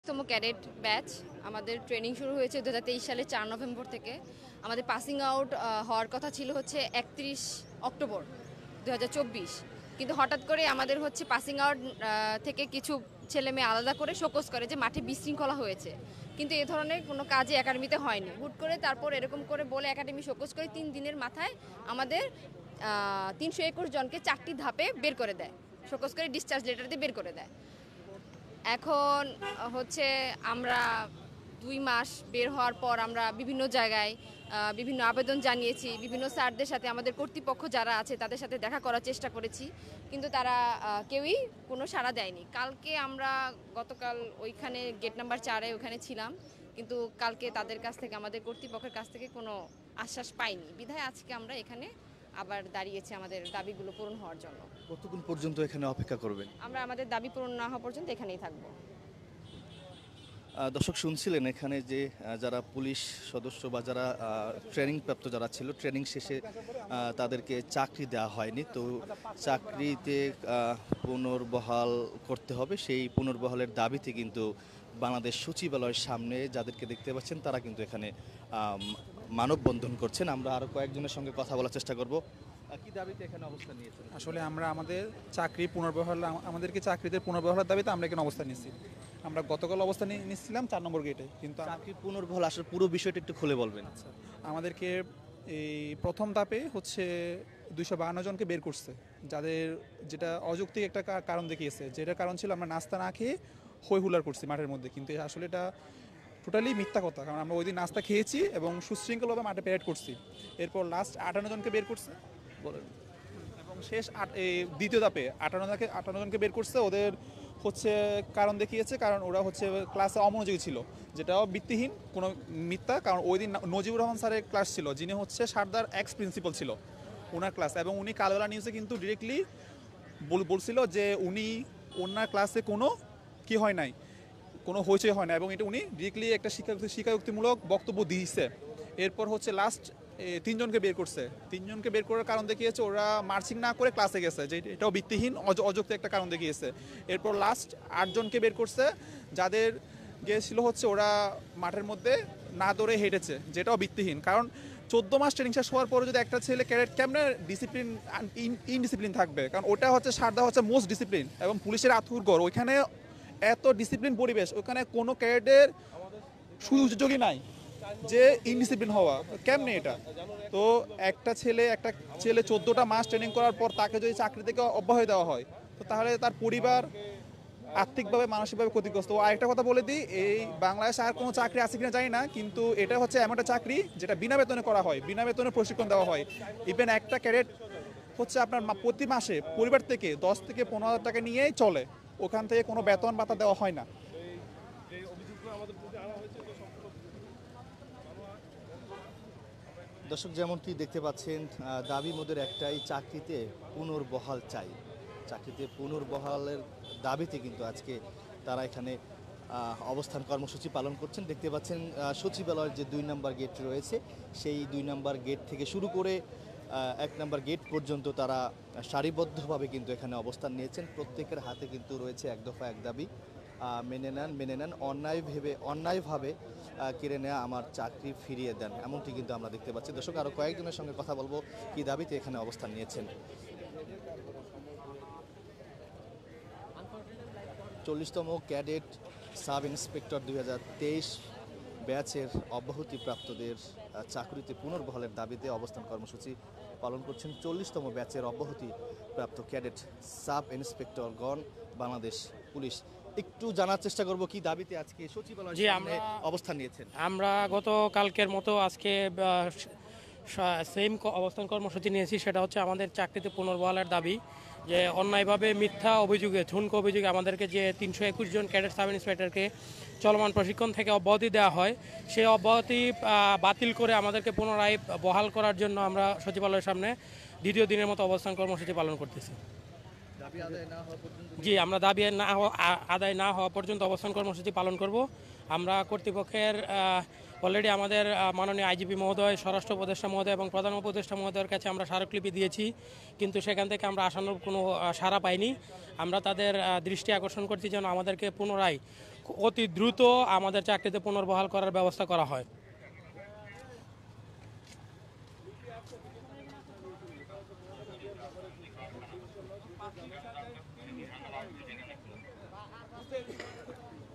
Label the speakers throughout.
Speaker 1: তম cadet batch আমাদের training শুরু হয়েছে 2023 সালে 4 নভেম্বর থেকে। আমাদের পাসিং আউট হওয়ার কথা ছিল হচ্ছে 31 অক্টোবর 2024, কিন্তু হঠাৎ করে আমাদের হচ্ছে পাসিং আউট থেকে কিছু ছেলে মেয়ে আলাদা করে শোকজ করে যে মাঠে বিশৃঙ্খলা হয়েছে, কিন্তু এ ধরনের কোনো কাজই একাডেমিতে হয়নি। হুট করে তারপর এরকম করে বলে একাডেমি শোকজ করে 3 দিনের মাথায় আমাদের 321 জনকে 4টি ধাপে বের করে দেয়, শোকজ করে ডিসচার্জ লেটার দিয়ে বের করে দেয়। এখন হচ্ছে আমরা 2 মাস বের হওয়ার পর আমরা বিভিন্ন জায়গায় বিভিন্ন আবেদন জানিয়েছি, বিভিন্ন স্যারদের সাথে আমাদের কর্তৃপক্ষ যারা আছে তাদের সাথে দেখা করার চেষ্টা করেছি, কিন্তু তারা কেউই কোনো সাড়া দেয়নি। কালকে আমরা গতকাল ওইখানে গেট নাম্বার 4-এ ওখানে ছিলাম, কিন্তু কালকে তাদের কাছ থেকে আমাদের কর্তৃপক্ষের কাছ থেকে কোনো আশ্বাস পাইনি, বিধায় আজকে আমরা এখানে আবার দাঁড়িয়েছি আমাদের দাবিগুলো পূরণ হওয়ার জন্য।
Speaker 2: কতক্ষণ পর্যন্ত এখানে অপেক্ষা করবেন?
Speaker 1: আমরা আমাদের দাবি পূরণ না হওয়া পর্যন্ত এখানেই থাকবো।
Speaker 2: দর্শক শুনছিলেন এখানে যে যারা পুলিশ সদস্য বা যারা ট্রেনিং প্রাপ্ত যারা ছিল, ট্রেনিং শেষে তাদেরকে চাকরি দেওয়া হয়নি, তো চাকরিতে পুনর্বহাল করতে হবে। সেই পুনর্বহালের দাবিতে কিন্তু বাংলাদেশ সচিবালয়ের সামনে যাদেরকে দেখতে পাচ্ছেন তারা কিন্তু এখানে মানববন্ধন করছেন। আমরা আরও কয়েকজনের সঙ্গে কথা বলার চেষ্টা করব। কি দাবিতে এখানে অবস্থান নিয়েছেন?
Speaker 3: আসলে আমরা আমাদের চাকরি পুনর্বহাল, আমাদেরকে চাকরিতে পুনর্বহালের দাবিতে আমরা এখানে অবস্থান নিচ্ছি। আমরা গতকাল অবস্থান নিচ্ছিলাম 4 নম্বর গেটে, কিন্তু
Speaker 2: চাকরি পুনর্বহাল আসলে পুরো বিষয়টা একটু খুলে বলবেন।
Speaker 3: আচ্ছা, আমাদেরকে এই প্রথম ধাপে হচ্ছে 252 জনকে বের করছে, যাদের যেটা অযৌক্তিক একটা কারণ দেখিয়েছে, যেটা কারণ ছিল আমরা নাস্তা না খেয়ে হই হুল্লার করছি মাঠের মধ্যে, কিন্তু আসলে এটা টোটালি মিথ্যা কথা, কারণ আমরা ওই দিন নাস্তা খেয়েছি এবং সুশৃঙ্খলভাবে মাঠে প্যারেড করছি। এরপর লাস্ট 58 জনকে বের করছে বলেন, এবং শেষ দ্বিতীয় ধাপে 58 জনকে বের করছে। ওদের হচ্ছে কারণ দেখিয়েছে, কারণ ওরা হচ্ছে ক্লাসে অমনোযোগী ছিল, যেটাও ভিত্তিহীন, কোনো মিথ্যা। কারণ ওই দিন নজিবুর রহমান স্যারের ক্লাস ছিল, যিনি হচ্ছে সারদার এক্স প্রিন্সিপাল ছিল, ওনার ক্লাস, এবং উনি কালবেলা নিউজে কিন্তু ডিরেক্টলি বলছিল যে উনি ওনার ক্লাসে কোনো কি হয় নাই, কোনো হইচই হয় না, এবং এটা উনি ডিরেক্টলি একটা স্বীকারোক্তিমূলক বক্তব্য দিয়েছে। এরপর হচ্ছে লাস্ট 3 জনকে বের করছে। 3 জনকে বের করার কারণ দেখিয়েছে ওরা মার্চিং না করে ক্লাসে গেছে, যে এটাও ভিত্তিহীন, অযৌক্তিক একটা কারণ দেখিয়েছে। এরপর লাস্ট 8 জনকে বের করছে, যাদের গিয়েছিল হচ্ছে ওরা মাঠের মধ্যে না দৌড়ে হেঁটেছে, যেটাও ভিত্তিহীন। কারণ 14 মাস ট্রেনিং শেষ হওয়ার পরে যদি একটা ছেলে ক্যাডেট কেমনে ডিসিপ্লিন ইনডিসিপ্লিন থাকবে, কারণ ওটা হচ্ছে সারদা হচ্ছে মোস্ট ডিসিপ্লিন এবং পুলিশের আতুরঘর, ওইখানে এত ডিসিপ্লিন পরিবেশ, ওখানে কোনো ক্যাডেটের সুযোগই নাই যে ইনডিসিপ্লিন হওয়া, কেমনে এটা? তো একটা ছেলে 14টা মাস ট্রেনিং করার পর তাকে যদি চাকরি থেকে অব্যাহতি দেওয়া হয়, তো তাহলে তার পরিবার আর্থিকভাবে মানসিকভাবে ক্ষতিগ্রস্ত। আরেকটা কথা বলে দিই, এই বাংলাদেশে আর কোনো চাকরি আছে কিনা জানি না, কিন্তু এটা হচ্ছে এমন একটা চাকরি যেটা বিনা বেতনে করা হয়, বিনা বেতনে প্রশিক্ষণ দেওয়া হয়। ইভেন একটা ক্যাডেট হচ্ছে আপনার প্রতি মাসে পরিবার থেকে 10 থেকে 15,000 টাকা নিয়েই চলে, ওখান থেকে কোনো বেতন ভাতা দেওয়া হয় না।
Speaker 2: দর্শক যেমনটি দেখতে পাচ্ছেন, দাবি মোদের একটাই, চাকরিতে পুনর্বহাল চাই। চাকরিতে পুনর্বহালের দাবিতে কিন্তু আজকে তারা এখানে অবস্থান কর্মসূচি পালন করছেন। দেখতে পাচ্ছেন সচিবালয়ের যে 2 নম্বর গেট রয়েছে, সেই 2 নম্বর গেট থেকে শুরু করে 1 নম্বর গেট পর্যন্ত তারা সারিবদ্ধভাবে কিন্তু এখানে অবস্থান নিয়েছেন। প্রত্যেকের হাতে কিন্তু রয়েছে এক দফা এক দাবি, মেনে নেন, অন্যায়ভাবে কেড়ে নেওয়া আমার চাকরি ফিরিয়ে দেন, এমনটি কিন্তু আমরা দেখতে পাচ্ছি। দর্শক আরও কয়েকজনের সঙ্গে কথা বলবো কি দাবিতে এখানে অবস্থান নিয়েছেন। 40তম ক্যাডেট সাব ইন্সপেক্টর 2023 ব্যাচের অব্যাহতিপ্রাপ্তদের চাকরিতে পুনর্বহালের দাবিতে অবস্থান কর্মসূচি পালন করছেন 40তম ব্যাচের অব্যাহতিপ্রাপ্ত ক্যাডেট সাব ইন্সপেক্টরগণ, বাংলাদেশ পুলিশ। একটু জানার চেষ্টা করব কি দাবিতে আজকে সচিবালয়ে অবস্থান নিয়েছেন।
Speaker 4: আমরা গত কালকের মতো আজকে সেম অবস্থান কর্মসূচি নিয়েছি, সেটা হচ্ছে আমাদের চাকরিতে পুনর্বহালের দাবি। যে অন্যায়ভাবে মিথ্যা অভিযোগে, ঠুনকো অভিযোগে আমাদেরকে যে 321 জন ক্যাডেট সাব ইন্সপেক্টরকে চলমান প্রশিক্ষণ থেকে অব্যাহতি দেওয়া হয়, সেই অব্যাহতি বাতিল করে আমাদেরকে পুনরায় বহাল করার জন্য আমরা সচিবালয়ের সামনে দ্বিতীয় দিনের মতো অবস্থান কর্মসূচি পালন করতেছি। জি, আমরা দাবি আদায় না হওয়া পর্যন্ত অবস্থান কর্মসূচি পালন করব। আমরা কর্তৃপক্ষের অলরেডি আমাদের মাননীয় আইজিপি মহোদয়, স্বরাষ্ট্র উপদেষ্টা মহোদয় এবং প্রধান উপদেষ্টা মহোদয়ের কাছে আমরা স্মারকলিপি দিয়েছি, কিন্তু সেখান থেকে আমরা আশানুরূপ কোনো সাড়া পাইনি। আমরা তাদের দৃষ্টি আকর্ষণ করছি যেন আমাদেরকে পুনরায় অতি দ্রুত আমাদের চাকরিতে পুনর্বহাল করার ব্যবস্থা করা হয়।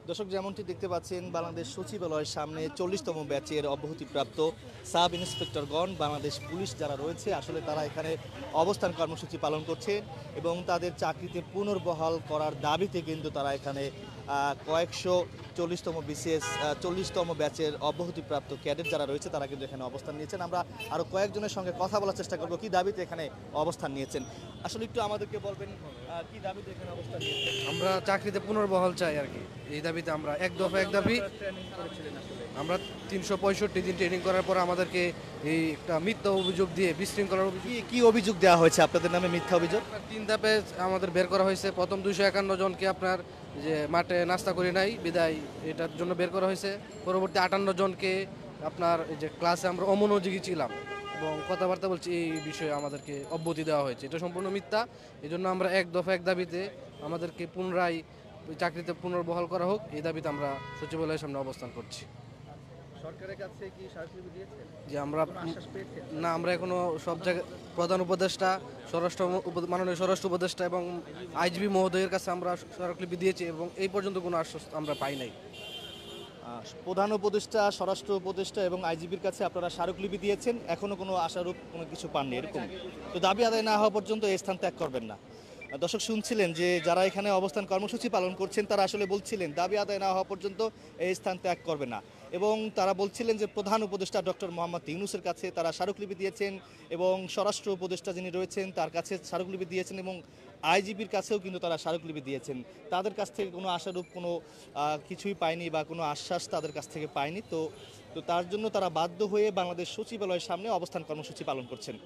Speaker 2: দর্শক, যেমনটি দেখতে পাচ্ছেন বাংলাদেশ সচিবালয়ের সামনে 40তম ব্যাচের অব্যাহতিপ্রাপ্ত সাব ইন্সপেক্টরগণ, বাংলাদেশ পুলিশ যারা রয়েছে আসলে তারা এখানে অবস্থান কর্মসূচি পালন করছে এবং তাদের চাকরিতে পুনর্বহাল করার দাবিতে কিন্তু তারা এখানে কয়েকশো 40তম ব্যাচের অব্যাহতিপ্রাপ্ত ক্যাডেট যারা রয়েছে তারা কিন্তু এখানে অবস্থান নিয়েছেন। আমরা আরও কয়েকজনের সঙ্গে কথা বলার চেষ্টা করবো কি দাবিতে এখানে অবস্থান নিয়েছেন। আসলে একটু আমাদেরকে বলবেন কি দাবিতে এখানে অবস্থান নিয়েছেন?
Speaker 5: আমরা চাকরিতে পুনর্বহাল চাই আর কি। এই দাবিতে আমরা এক দাবি আমরা 365 দিন ট্রেনিং করার পর আমাদেরকে এই একটা মিথ্যা অভিযোগ দিয়ে বিশৃঙ্খলার অভিযোগ,
Speaker 2: কি অভিযোগ দেওয়া হয়েছে আপনাদের নামে? মিথ্যা অভিযোগ।
Speaker 5: 3 ধাপে আমাদের বের করা হয়েছে। প্রথম 251 জনকে আপনার যে মাঠে নাস্তা করি নাই বিদায় এটার জন্য বের করা হয়েছে। পরবর্তী 58 জনকে আপনার যে ক্লাসে আমরা অমনোযোগী ছিলাম এবং কথাবার্তা বলছি এই বিষয়ে আমাদেরকে অব্যাহতি দেওয়া হয়েছে। এটা সম্পূর্ণ মিথ্যা। এই জন্য আমরা এক দাবিতে আমাদেরকে পুনরায় চাকরিতে পুনর্বহাল করা হোক, এই দাবিতে আমরা সচিবালয়ের সামনে অবস্থান করছি।
Speaker 2: সরকারের কাছে কি স্মারকলিপি দিয়েছেন?
Speaker 5: যে আমরা
Speaker 2: আশ্বাস পেয়েছেন?
Speaker 5: না, আমরা এখনো সব জায়গায় প্রধান উপদেষ্টা, মাননীয় স্বরাষ্ট্র উপদেষ্টা এবং আইজিপি মহোদয়ের কাছে আমরা স্মারকলিপি দিয়েছি এবং এই পর্যন্ত কোনো আশ্বাস আমরা পাই নাই।
Speaker 2: প্রধান উপদেষ্টা, স্বরাষ্ট্র উপদেষ্টা এবং আইজিপির কাছে আপনারা স্মারকলিপি দিয়েছেন, এখনো কোনো আশারূপ কোনো কিছু পাননি, এরকম তো দাবি আদায় না হওয়া পর্যন্ত এই স্থান ত্যাগ করবেন না। দর্শক, শুনছিলেন যে যারা এখানে অবস্থান কর্মসূচি পালন করছেন তারা আসলে বলছিলেন দাবি আদায় না হওয়া পর্যন্ত এই স্থান ত্যাগ করবে না এবং তারা বলছিলেন যে প্রধান উপদেষ্টা ডক্টর মোহাম্মদ ইউনূসের কাছে তারা স্মারকলিপি দিয়েছেন এবং স্বরাষ্ট্র উপদেষ্টা যিনি রয়েছেন তার কাছে স্মারকলিপি দিয়েছেন এবং আইজিপির কাছেও কিন্তু তারা স্মারকলিপি দিয়েছেন। তাদের কাছ থেকে কোনো আশারূপ কোনো কিছুই পায়নি বা কোনো আশ্বাস তাদের কাছ থেকে পায়নি। তো তার জন্য তারা বাধ্য হয়ে বাংলাদেশ সচিবালয়ের সামনে অবস্থান কর্মসূচি পালন করছেন।